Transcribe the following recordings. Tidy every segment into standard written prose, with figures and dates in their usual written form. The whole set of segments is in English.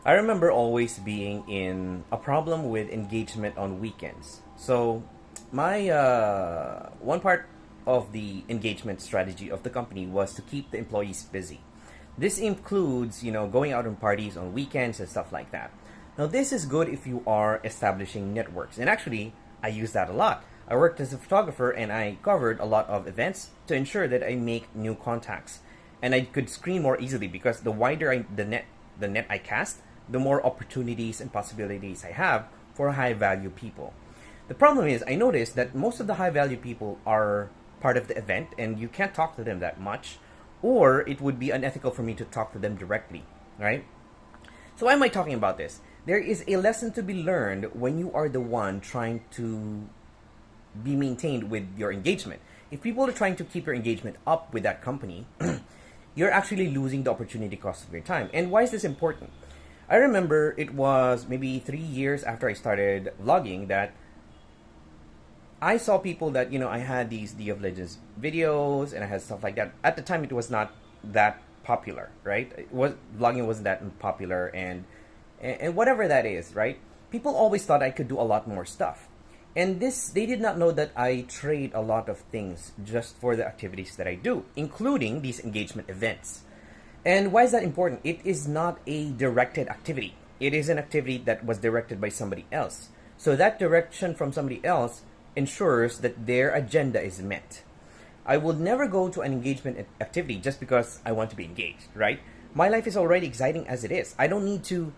I remember always being in a problem with engagement on weekends. So, my one part of the engagement strategy of the company was to keep the employees busy. This includes, going out on parties on weekends and stuff like that. Now, this is good if you are establishing networks, and actually, I use that a lot. I worked as a photographer and I covered a lot of events to ensure that I make new contacts, and I could screen more easily because the net I cast, the more opportunities and possibilities I have for high value people. The problem is, I noticed that most of the high value people are part of the event and you can't talk to them that much, or it would be unethical for me to talk to them directly, right? So, why am I talking about this? There is a lesson to be learned when you are the one trying to be maintained with your engagement. If people are trying to keep your engagement up with that company, you're actually losing the opportunity cost of your time. And why is this important? I remember it was maybe 3 years after I started vlogging that I saw people that, I had these League of Legends videos and I had stuff like that. At the time, it was not that popular, right? Vlogging wasn't that popular, and whatever that is, right? People always thought I could do a lot more stuff. And they did not know that I trade a lot of things just for the activities that I do, including these engagement events. And why is that important? It is not a directed activity. It is an activity that was directed by somebody else. So that direction from somebody else ensures that their agenda is met. I would never go to an engagement activity just because I want to be engaged, right? My life is already exciting as it is. I don't need to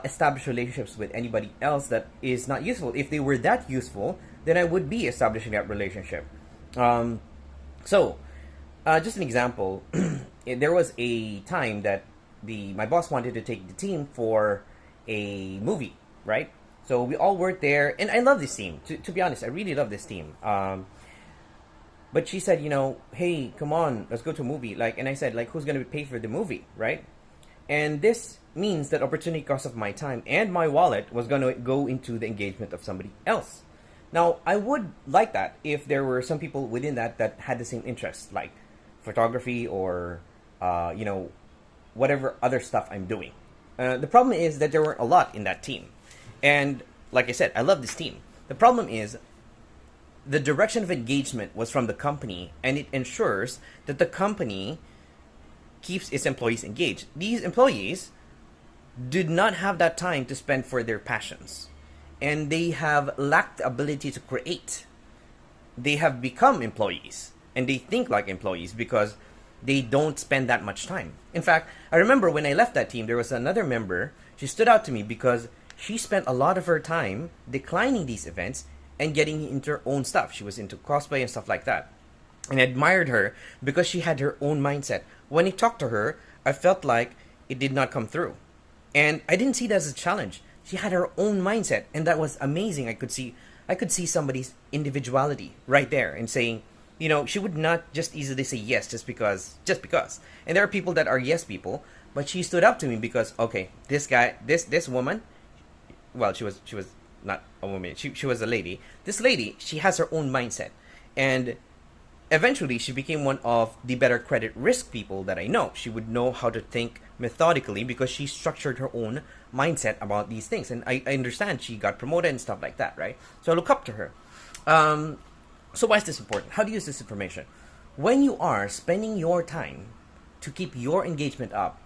establish relationships with anybody else that is not useful. If they were that useful, then I would be establishing that relationship. Just an example, there was a time that my boss wanted to take the team for a movie, right? So we all worked there, and I love this team. To be honest, I really love this team. But she said, hey, come on, let's go to a movie. And I said, who's going to pay for the movie, right? And this means that opportunity cost of my time and my wallet was going to go into the engagement of somebody else. Now, I would like that if there were some people within that had the same interests, like photography or, whatever other stuff I'm doing. The problem is that there weren't a lot in that team. And like I said, I love this team. The problem is the direction of engagement was from the company, and it ensures that the company keeps its employees engaged. These employees did not have that time to spend for their passions, and they have lacked the ability to create. They have become employees, and they think like employees because they don't spend that much time. In fact, I remember when I left that team, there was another member. She stood out to me because she spent a lot of her time declining these events and getting into her own stuff. She was into cosplay and stuff like that. And I admired her because she had her own mindset. When I talked to her, I felt like it did not come through. And I didn't see that as a challenge. She had her own mindset, and that was amazing. I could see somebody's individuality right there and saying, she would not just easily say yes just because. And there are people that are yes people, but she stood up to me because, okay, this woman, well, she was not a woman. She was a lady. This lady, she has her own mindset. And eventually, she became one of the better credit risk people that I know. She would know how to think methodically because she structured her own mindset about these things. And I understand she got promoted and stuff like that, right? So I look up to her. So why is this important? How do you use this information? When you are spending your time to keep your engagement up,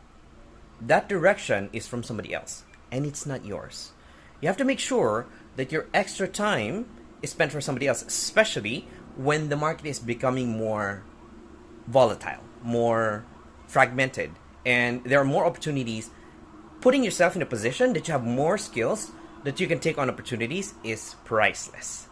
that direction is from somebody else, and it's not yours. You have to make sure that your extra time is spent for somebody else, especially when the market is becoming more volatile, more fragmented, and there are more opportunities. Putting yourself in a position that you have more skills that you can take on opportunities is priceless.